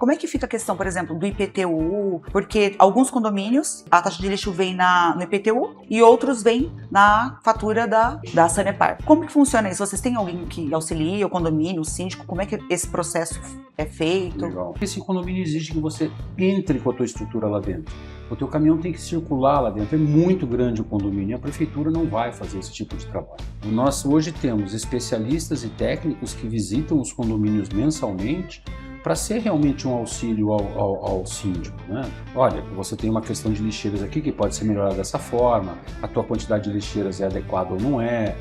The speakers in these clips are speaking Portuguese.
Como é que fica a questão, por exemplo, do IPTU? Porque alguns condomínios, a taxa de lixo vem no IPTU e outros vem na fatura da Sanepar. Como que funciona isso? Vocês têm alguém que auxilia, o condomínio, o síndico? Como é que esse processo é feito? Legal. Esse condomínio exige que você entre com a tua estrutura lá dentro. O teu caminhão tem que circular lá dentro. É muito grande o condomínio e a prefeitura não vai fazer esse tipo de trabalho. Nós hoje temos especialistas e técnicos que visitam os condomínios mensalmente para ser realmente um auxílio ao síndico, né? Olha, você tem uma questão de lixeiras aqui que pode ser melhorada dessa forma, a tua quantidade de lixeiras é adequada ou não é,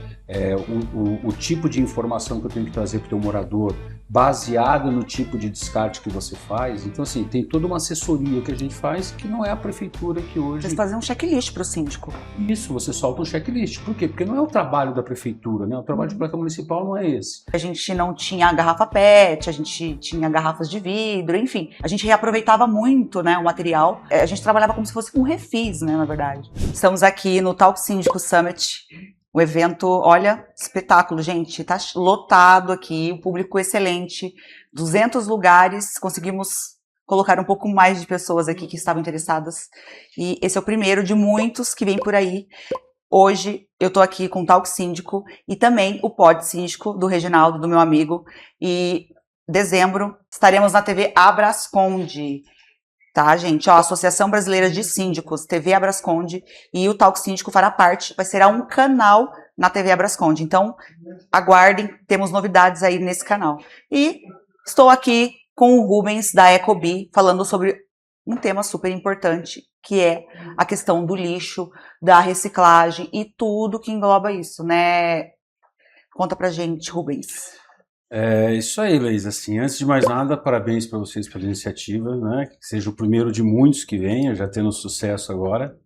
o tipo de informação que eu tenho que trazer para o teu morador baseado no tipo de descarte que você faz. Então, assim, tem toda uma assessoria que a gente faz que não é a prefeitura que hoje... Vocês fazem um checklist para o síndico. Isso, você solta um checklist. Por quê? Porque não é o trabalho da prefeitura, né? O trabalho de placa municipal não é esse. A gente não tinha garrafa PET, a gente tinha garrafas de vidro, enfim. A gente reaproveitava muito, né, o material. A gente trabalhava como se fosse um refis, né, na verdade. Estamos aqui no Talk Síndico Summit. O evento, olha, espetáculo, gente, tá lotado aqui, o público excelente, 200 lugares, conseguimos colocar um pouco mais de pessoas aqui que estavam interessadas, e esse é o primeiro de muitos que vem por aí. Hoje eu tô aqui com o Talk Síndico e também o Pod Síndico do Reginaldo, do meu amigo, e em dezembro estaremos na TV Abrasconde. Tá, gente? Ó, Associação Brasileira de Síndicos, TV Abrasconde, e o Talk Síndico fará parte, será um canal na TV Abrasconde. Então, aguardem, temos novidades aí nesse canal. E estou aqui com o Rubens, da Ecobi, falando sobre um tema super importante, que é a questão do lixo, da reciclagem e tudo que engloba isso, né? Conta pra gente, Rubens. É isso aí, Leis. Assim, antes de mais nada, parabéns para vocês pela iniciativa, né? Que seja o primeiro de muitos que venha, já tendo sucesso agora.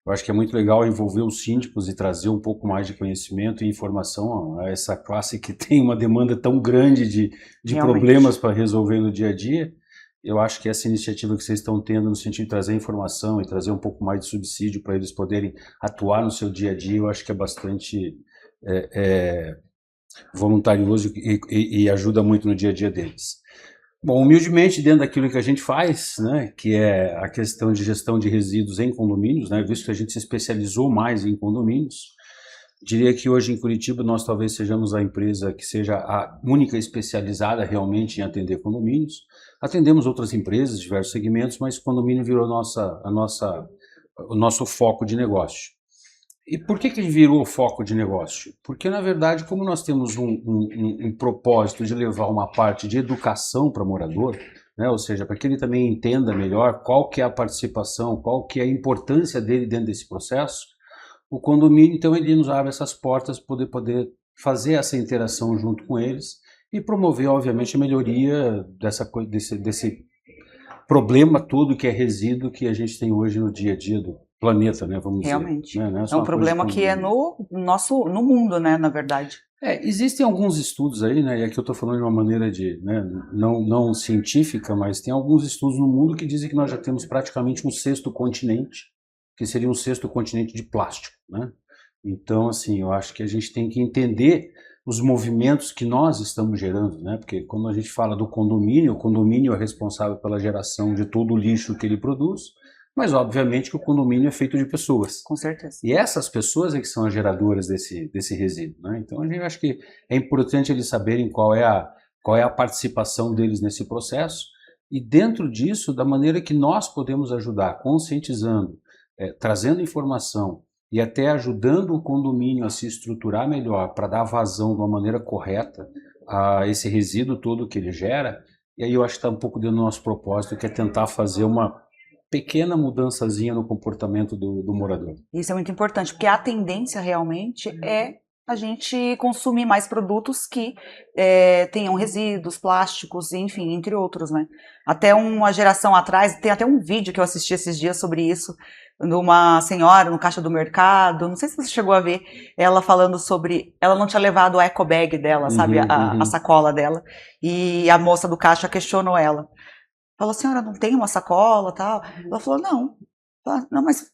Eu acho que é muito legal envolver os síndicos e trazer um pouco mais de conhecimento e informação a essa classe que tem uma demanda tão grande de problemas para resolver no dia a dia. Eu acho que essa iniciativa que vocês estão tendo no sentido de trazer informação e trazer um pouco mais de subsídio para eles poderem atuar no seu dia a dia, eu acho que é bastante voluntarioso e ajuda muito no dia a dia deles. Bom, humildemente, dentro daquilo que a gente faz, né, que é a questão de gestão de resíduos em condomínios, né, visto que a gente se especializou mais em condomínios, diria que hoje em Curitiba nós talvez sejamos a empresa que seja a única especializada realmente em atender condomínios. Atendemos outras empresas, diversos segmentos, mas condomínio virou o nosso foco de negócio. E por que ele virou o foco de negócio? Porque, na verdade, como nós temos um propósito de levar uma parte de educação para o morador, né, ou seja, para que ele também entenda melhor qual que é a participação, qual que é a importância dele dentro desse processo, o condomínio, então, ele nos abre essas portas para poder fazer essa interação junto com eles e promover, obviamente, a melhoria desse problema todo que é resíduo que a gente tem hoje no dia a dia do planeta, né, vamos Realmente. dizer. Realmente. É um problema que é no mundo, né, na verdade. Existem alguns estudos aí, né, e aqui eu estou falando de uma maneira não científica, mas tem alguns estudos no mundo que dizem que nós já temos praticamente um sexto continente, que seria um sexto continente de plástico, né? Então, assim, eu acho que a gente tem que entender os movimentos que nós estamos gerando, né? Porque quando a gente fala do condomínio, o condomínio é responsável pela geração de todo o lixo que ele produz, mas obviamente que o condomínio é feito de pessoas. Com certeza. E essas pessoas é que são as geradoras desse resíduo, né? Então a gente acha que é importante eles saberem qual é a participação deles nesse processo e dentro disso, da maneira que nós podemos ajudar, conscientizando, trazendo informação e até ajudando o condomínio a se estruturar melhor para dar vazão de uma maneira correta a esse resíduo todo que ele gera. E aí eu acho que está um pouco dentro do nosso propósito, que é tentar fazer uma pequena mudançazinha no comportamento do morador. Isso é muito importante, porque a tendência realmente é a gente consumir mais produtos que tenham resíduos, plásticos, enfim, entre outros, né? Até uma geração atrás, tem até um vídeo que eu assisti esses dias sobre isso, de uma senhora no caixa do mercado, não sei se você chegou a ver, ela falando sobre, ela não tinha levado a eco bag dela, sabe, a sacola dela, e a moça do caixa questionou ela. Falou, senhora, não tem uma sacola, tal? Ela falou, não, mas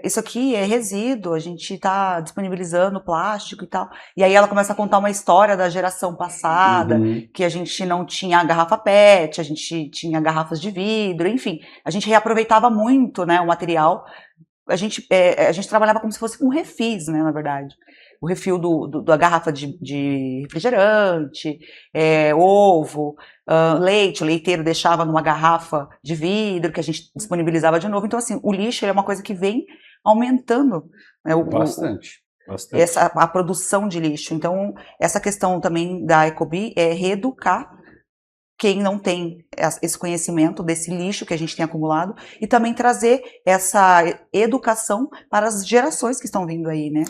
isso aqui é resíduo, a gente está disponibilizando plástico e tal. E aí ela começa a contar uma história da geração passada, que a gente não tinha garrafa PET, a gente tinha garrafas de vidro, enfim. A gente reaproveitava muito, né, o material. A gente trabalhava como se fosse um refis, né, na verdade. O refil da garrafa de refrigerante, ovo, leite, o leiteiro deixava numa garrafa de vidro que a gente disponibilizava de novo. Então, assim, o lixo é uma coisa que vem aumentando, né, Bastante. a produção de lixo. Então, essa questão também da Ecobee é reeducar quem não tem esse conhecimento desse lixo que a gente tem acumulado e também trazer essa educação para as gerações que estão vindo aí, né?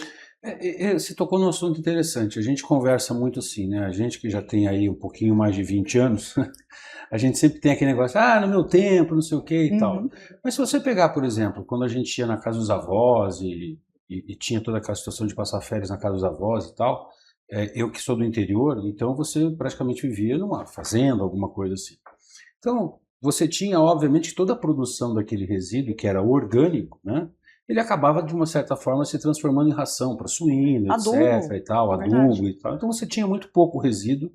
Você tocou num assunto interessante. A gente conversa muito assim, né? A gente que já tem aí um pouquinho mais de 20 anos, a gente sempre tem aquele negócio, no meu tempo, não sei o que e tal. Mas se você pegar, por exemplo, quando a gente ia na casa dos avós e tinha toda aquela situação de passar férias na casa dos avós e tal, eu que sou do interior, então você praticamente vivia numa fazenda, alguma coisa assim. Então, você tinha, obviamente, toda a produção daquele resíduo, que era orgânico, né? Ele acabava, de uma certa forma, se transformando em ração para suíno, etc. e tal, adubo e tal. Então você tinha muito pouco resíduo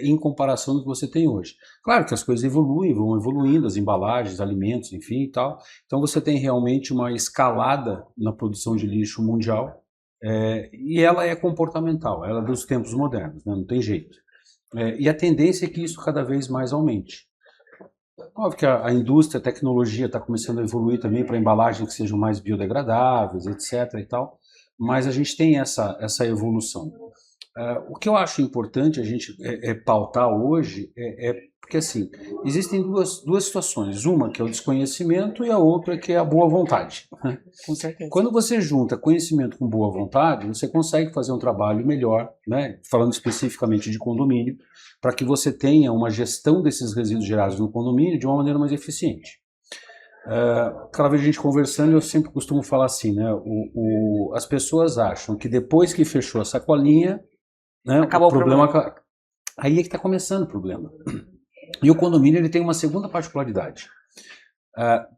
em comparação do que você tem hoje. Claro que as coisas evoluem, vão evoluindo, as embalagens, alimentos, enfim e tal. Então você tem realmente uma escalada na produção de lixo mundial e ela é comportamental, ela é dos tempos modernos, né? Não tem jeito. E a tendência é que isso cada vez mais aumente. Óbvio que a indústria, a tecnologia está começando a evoluir também para embalagens que sejam mais biodegradáveis, etc. e tal, mas a gente tem essa evolução. O que eu acho importante a gente pautar hoje porque, assim, existem duas situações. Uma que é o desconhecimento e a outra que é a boa vontade. Com certeza. Quando você junta conhecimento com boa vontade, você consegue fazer um trabalho melhor, né? Falando especificamente de condomínio, para que você tenha uma gestão desses resíduos gerados no condomínio de uma maneira mais eficiente. Cada vez a gente conversando, eu sempre costumo falar assim, né? As pessoas acham que depois que fechou a sacolinha, né, acabou o problema. Aí é que está começando o problema. E o condomínio ele tem uma segunda particularidade.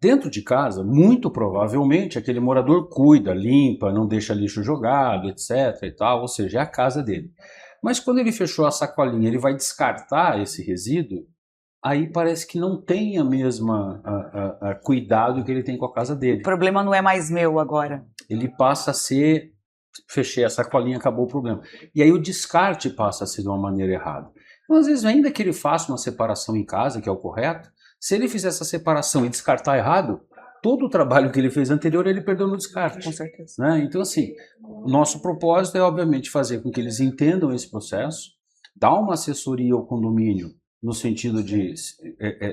Dentro de casa, muito provavelmente, aquele morador cuida, limpa, não deixa lixo jogado, etc. e tal, ou seja, é a casa dele. Mas quando ele fechou a sacolinha, ele vai descartar esse resíduo, aí parece que não tem a mesma cuidado que ele tem com a casa dele. O problema não é mais meu agora. Ele passa a ser, fechei a sacolinha, acabou o problema. E aí o descarte passa a ser de uma maneira errada. Então, às vezes, ainda que ele faça uma separação em casa, que é o correto, se ele fizer essa separação e descartar errado, todo o trabalho que ele fez anterior, ele perdeu no descarte. Com certeza. Né? Então, assim, nosso propósito é, obviamente, fazer com que eles entendam esse processo, dar uma assessoria ao condomínio, no sentido de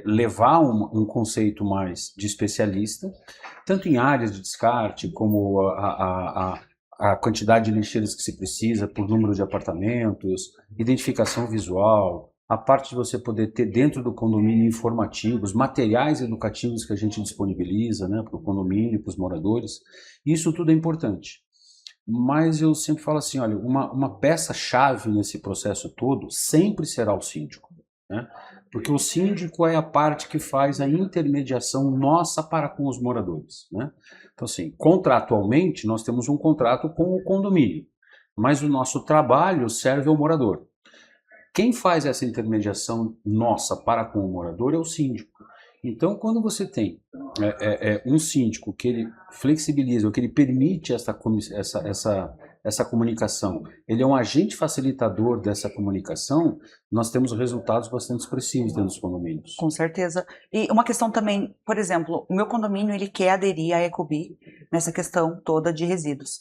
levar um conceito mais de especialista, tanto em áreas de descarte, como a quantidade de lixeiras que se precisa, por número de apartamentos, identificação visual, a parte de você poder ter dentro do condomínio informativos, materiais educativos que a gente disponibiliza, né, para o condomínio, para os moradores. Isso tudo é importante. Mas eu sempre falo assim, olha, uma peça-chave nesse processo todo sempre será o síndico. Né? Porque o síndico é a parte que faz a intermediação nossa para com os moradores. Né? Então, assim, contratualmente, nós temos um contrato com o condomínio, mas o nosso trabalho serve ao morador. Quem faz essa intermediação nossa para com o morador é o síndico. Então, quando você tem um síndico que ele flexibiliza, ou que ele permite essa comunicação, ele é um agente facilitador dessa comunicação, nós temos resultados bastante expressivos dentro dos condomínios. Com certeza. E uma questão também, por exemplo, o meu condomínio ele quer aderir à Ecobee nessa questão toda de resíduos.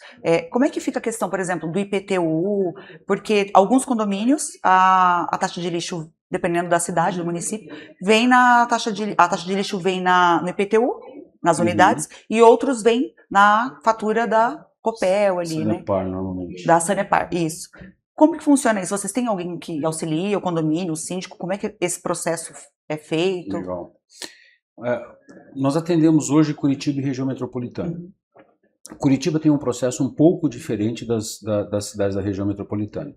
Como é que fica a questão, por exemplo, do IPTU? Porque alguns condomínios, a taxa de lixo, dependendo da cidade, do município, vem a taxa de lixo vem no IPTU, nas unidades, e outros vêm na fatura da Copel ali, Sanepar, né? Normalmente. Da Sanepar, isso. Como que funciona isso? Vocês têm alguém que auxilia, o condomínio, o síndico? Como é que esse processo é feito? Legal. Nós atendemos hoje Curitiba e região metropolitana. Curitiba tem um processo um pouco diferente das cidades da região metropolitana.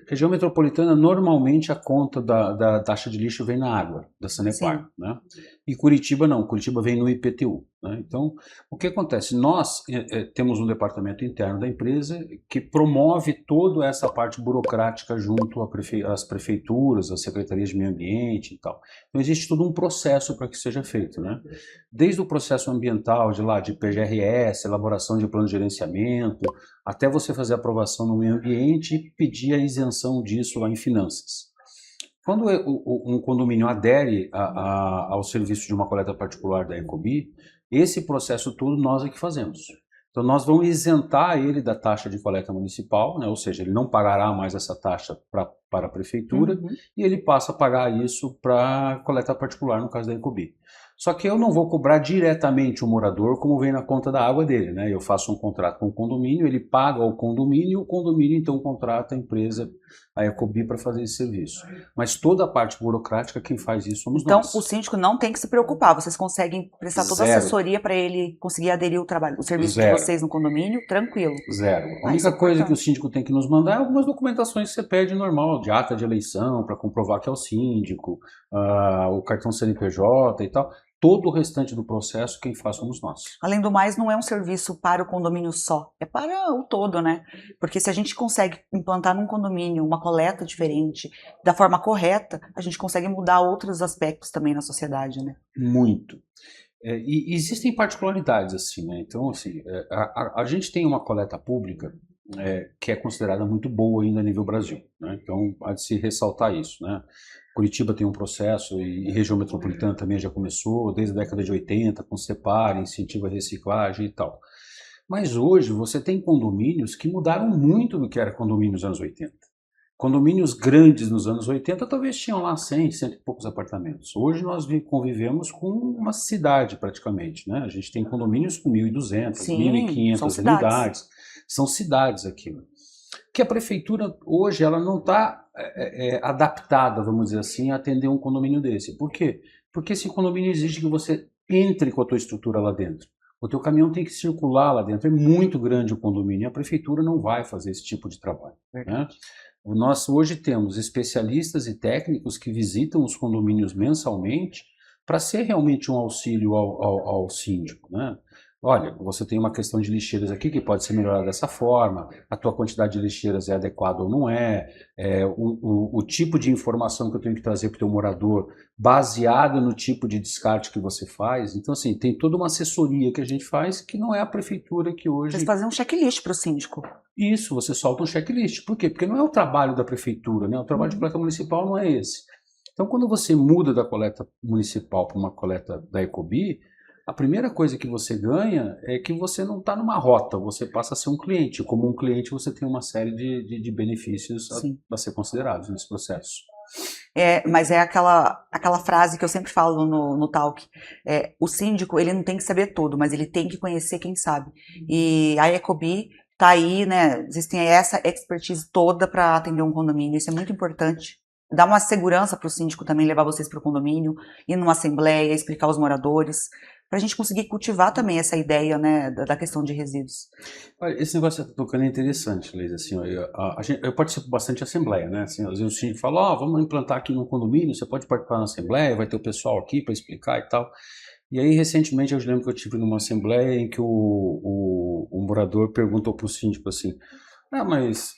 Região metropolitana, normalmente a conta da taxa de lixo vem na água, da Sanepar. Né? E Curitiba não, Curitiba vem no IPTU. né? Então, o que acontece? Nós temos um departamento interno da empresa que promove toda essa parte burocrática junto às prefeituras, às secretarias de meio ambiente e tal. Então, existe todo um processo para que seja feito, né? Desde o processo ambiental, de PGRS, elaboração de plano de gerenciamento, até você fazer a aprovação no meio ambiente e pedir a isenção disso lá em finanças. Quando um condomínio adere ao serviço de uma coleta particular da Ecobi, esse processo todo nós é que fazemos. Então nós vamos isentar ele da taxa de coleta municipal, né? Ou seja, ele não pagará mais essa taxa para a prefeitura, e ele passa a pagar isso para coleta particular, no caso da Ecobi. Só que eu não vou cobrar diretamente o morador como vem na conta da água dele, né? Eu faço um contrato com o condomínio, ele paga ao condomínio, e o condomínio então contrata a empresa, a Ecobi, para fazer esse serviço. Mas toda a parte burocrática, quem faz isso somos nós. Então o síndico não tem que se preocupar, vocês conseguem prestar toda a assessoria para ele conseguir aderir ao trabalho, o serviço de vocês no condomínio, tranquilo. Zero. A única coisa que o síndico tem que nos mandar é algumas documentações que você pede normal, de ata de eleição, para comprovar que é o síndico, o cartão CNPJ e tal. Todo o restante do processo, quem faz somos nós. Além do mais, não é um serviço para o condomínio só, é para o todo, né? Porque se a gente consegue implantar num condomínio uma coleta diferente, da forma correta, a gente consegue mudar outros aspectos também na sociedade, né? Muito. E existem particularidades, assim, né? Então, assim, a gente tem uma coleta pública que é considerada muito boa ainda a nível Brasil, né? Então, há de se ressaltar isso, né? Curitiba tem um processo, e região metropolitana também já começou, desde a década de 80, com Separa, incentivo à reciclagem e tal. Mas hoje você tem condomínios que mudaram muito do que era condomínio nos anos 80. Condomínios grandes nos anos 80 talvez tinham lá 100 e poucos apartamentos. Hoje nós convivemos com uma cidade praticamente, né? A gente tem condomínios com 1.200, 1.500 unidades. São cidades aquilo. Que a prefeitura hoje ela não está adaptada, vamos dizer assim, a atender um condomínio desse. Por quê? Porque esse condomínio exige que você entre com a tua estrutura lá dentro. O teu caminhão tem que circular lá dentro. É muito grande o condomínio e a prefeitura não vai fazer esse tipo de trabalho, né? Nós hoje temos especialistas e técnicos que visitam os condomínios mensalmente para ser realmente um auxílio ao síndico, né? Olha, você tem uma questão de lixeiras aqui que pode ser melhorada dessa forma, a tua quantidade de lixeiras é adequada ou não é, o tipo de informação que eu tenho que trazer para o teu morador baseado no tipo de descarte que você faz. Então, assim, tem toda uma assessoria que a gente faz que não é a prefeitura que hoje... Vocês fazem um checklist para o síndico. Isso, você solta um checklist. Por quê? Porque não é o trabalho da prefeitura, né? O trabalho de coleta municipal não é esse. Então, quando você muda da coleta municipal para uma coleta da Ecobi, a primeira coisa que você ganha é que você não está numa rota, você passa a ser um cliente. Como um cliente, você tem uma série de benefícios a ser considerados nesse processo. Mas é aquela frase que eu sempre falo no Talk. O síndico, ele não tem que saber tudo, mas ele tem que conhecer quem sabe. E a Ecobi está aí, né? Existem essa expertise toda para atender um condomínio. Isso é muito importante. Dá uma segurança para o síndico também levar vocês para o condomínio, ir numa assembleia, explicar aos moradores, para a gente conseguir cultivar também essa ideia, né, da questão de resíduos. Olha, esse negócio que você está tocando é interessante, Leisa. Assim, eu participo bastante de assembleia, né? Assim, às vezes o síndico fala, vamos implantar aqui no condomínio, você pode participar na assembleia, vai ter o pessoal aqui para explicar e tal. E aí, recentemente, eu lembro que eu estive numa assembleia em que o morador perguntou para o síndico assim, mas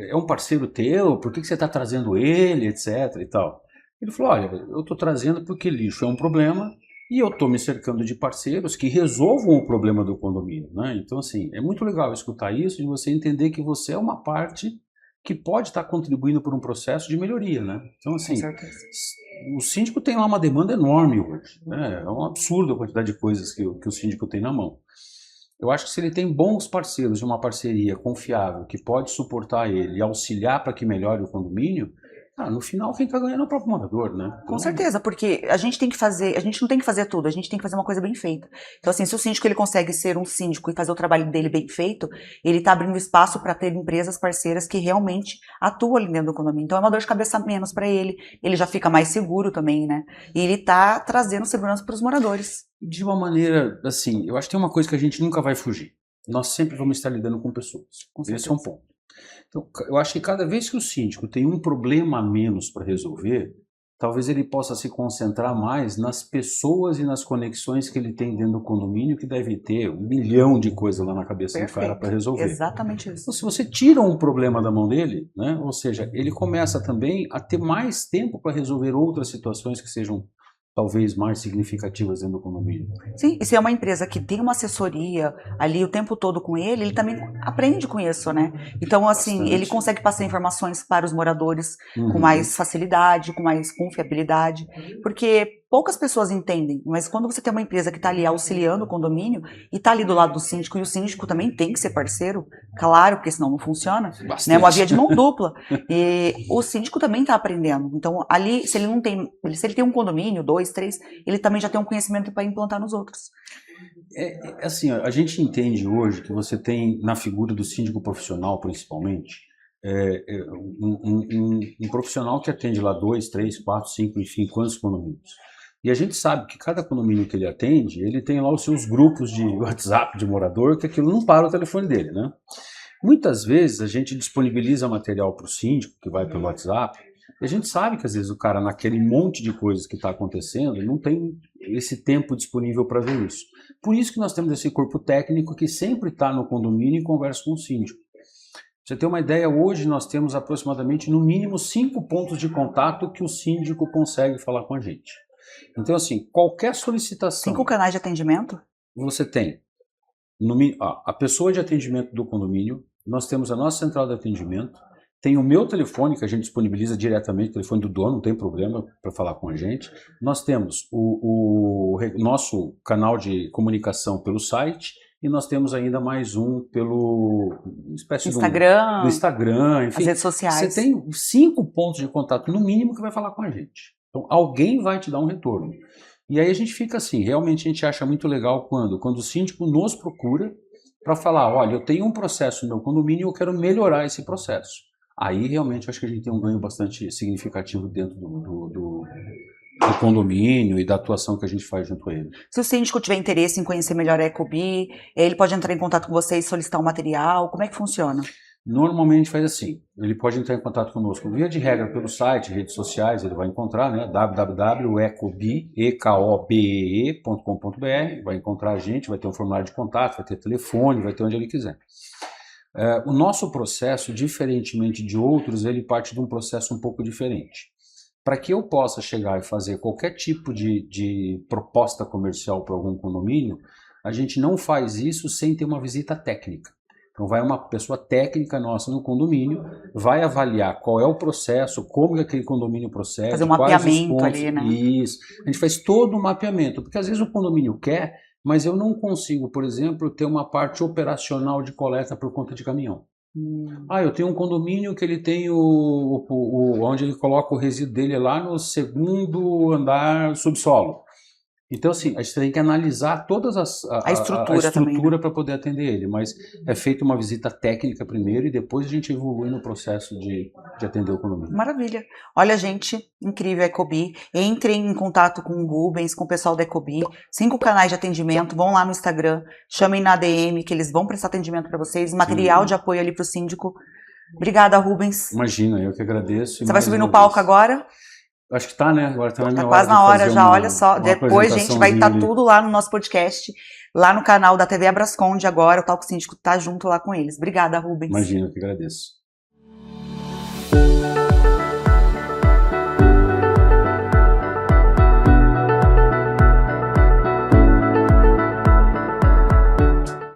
é um parceiro teu, por que você está trazendo ele, etc e tal. Ele falou, olha, eu estou trazendo porque lixo é um problema e eu estou me cercando de parceiros que resolvam o problema do condomínio, né? Então, assim, é muito legal escutar isso e você entender que você é uma parte que pode estar contribuindo por um processo de melhoria, né? Então, assim, o síndico tem lá uma demanda enorme hoje, né? É um absurdo a quantidade de coisas que o síndico tem na mão. Eu acho que se ele tem bons parceiros de uma parceria confiável que pode suportar ele e auxiliar para que melhore o condomínio, no final quem está ganhando é o próprio morador, né? Então... Com certeza, porque a gente não tem que fazer tudo, a gente tem que fazer uma coisa bem feita. Então, assim, se o síndico ele consegue ser um síndico e fazer o trabalho dele bem feito, ele está abrindo espaço para ter empresas parceiras que realmente atuam ali dentro do condomínio. Então é uma dor de cabeça menos para ele já fica mais seguro também, né? E ele está trazendo segurança para os moradores. De uma maneira, assim, eu acho que tem uma coisa que a gente nunca vai fugir. Nós sempre vamos estar lidando com pessoas. Esse é um ponto. Então, eu acho que cada vez que o síndico tem um problema a menos para resolver, talvez ele possa se concentrar mais nas pessoas e nas conexões que ele tem dentro do condomínio, que deve ter 1 milhão de coisas lá na cabeça do cara para resolver. Exatamente isso. Então, se você tira um problema da mão dele, né, ou seja, ele começa também a ter mais tempo para resolver outras situações que sejam talvez mais significativas dentro do condomínio. Sim, e se é uma empresa que tem uma assessoria ali o tempo todo com ele também aprende com isso, né? Então, assim, Bastante. ele consegue passar informações para os moradores com mais facilidade, com mais confiabilidade, porque poucas pessoas entendem, mas quando você tem uma empresa que está ali auxiliando o condomínio e está ali do lado do síndico, e o síndico também tem que ser parceiro, claro, porque senão não funciona, né? Uma via de mão dupla. E o síndico também está aprendendo. Então, ali, se ele tem um condomínio, 2, 3, ele também já tem um conhecimento para implantar nos outros. Assim, a gente entende hoje que você tem, na figura do síndico profissional, principalmente, um profissional que atende lá 2, 3, 4, 5, enfim, quantos condomínios. E a gente sabe que cada condomínio que ele atende, ele tem lá os seus grupos de WhatsApp de morador, que aquilo não para o telefone dele, né? Muitas vezes a gente disponibiliza material para o síndico, que vai pelo WhatsApp, e a gente sabe que às vezes o cara, naquele monte de coisas que está acontecendo, não tem esse tempo disponível para ver isso. Por isso que nós temos esse corpo técnico que sempre está no condomínio e conversa com o síndico. Pra você ter uma ideia, hoje nós temos aproximadamente, no mínimo, 5 pontos de contato que o síndico consegue falar com a gente. Então, assim, qualquer solicitação... 5 canais de atendimento? Você tem a pessoa de atendimento do condomínio, nós temos a nossa central de atendimento, tem o meu telefone, que a gente disponibiliza diretamente, o telefone do dono, não tem problema para falar com a gente. Nós temos o nosso canal de comunicação pelo site, e nós temos ainda mais um pelo Instagram, do Instagram, enfim. As redes sociais. Você tem 5 pontos de contato, no mínimo, que vai falar com a gente. Então, alguém vai te dar um retorno. E aí a gente fica assim, realmente a gente acha muito legal quando o síndico nos procura para falar, olha, eu tenho um processo no meu condomínio e eu quero melhorar esse processo. Aí realmente eu acho que a gente tem um ganho bastante significativo dentro do condomínio e da atuação que a gente faz junto a ele. Se o síndico tiver interesse em conhecer melhor a Ecobee, ele pode entrar em contato com você e solicitar um material, como é que funciona? Normalmente faz assim, ele pode entrar em contato conosco, via de regra, pelo site, redes sociais, ele vai encontrar, né, www.ecobee.com.br, vai encontrar a gente, vai ter um formulário de contato, vai ter telefone, vai ter onde ele quiser. O nosso processo, diferentemente de outros, ele parte de um processo um pouco diferente. Para que eu possa chegar e fazer qualquer tipo de proposta comercial para algum condomínio, a gente não faz isso sem ter uma visita técnica. Então vai uma pessoa técnica nossa no condomínio, vai avaliar qual é o processo, como que aquele condomínio procede, fazer um quais os mapeamento pontos, ali, né? Isso. A gente faz todo um mapeamento, porque às vezes o condomínio quer, mas eu não consigo, por exemplo, ter uma parte operacional de coleta por conta de caminhão. Eu tenho um condomínio que ele tem onde ele coloca o resíduo dele lá no 2º andar subsolo. Então, assim, a gente tem que analisar todas a estrutura para poder atender ele, mas é feita uma visita técnica primeiro e depois a gente evolui no processo de atender o condomínio. Maravilha. Olha, gente, incrível a Ecobee. Entrem em contato com o Rubens, com o pessoal da Ecobee. 5 canais de atendimento, vão lá no Instagram, chamem na DM que eles vão prestar atendimento para vocês, material de apoio ali para o síndico. Obrigada, Rubens. Imagina, eu que agradeço. Você vai subir no palco agora? Acho que tá, né? Agora tá na minha hora. Tá quase na hora já, olha só. Depois, gente, vai estar tudo lá no nosso podcast, lá no canal da TV Abrasconde agora. O Talk Síndico tá junto lá com eles. Obrigada, Rubens. Imagina, eu que agradeço.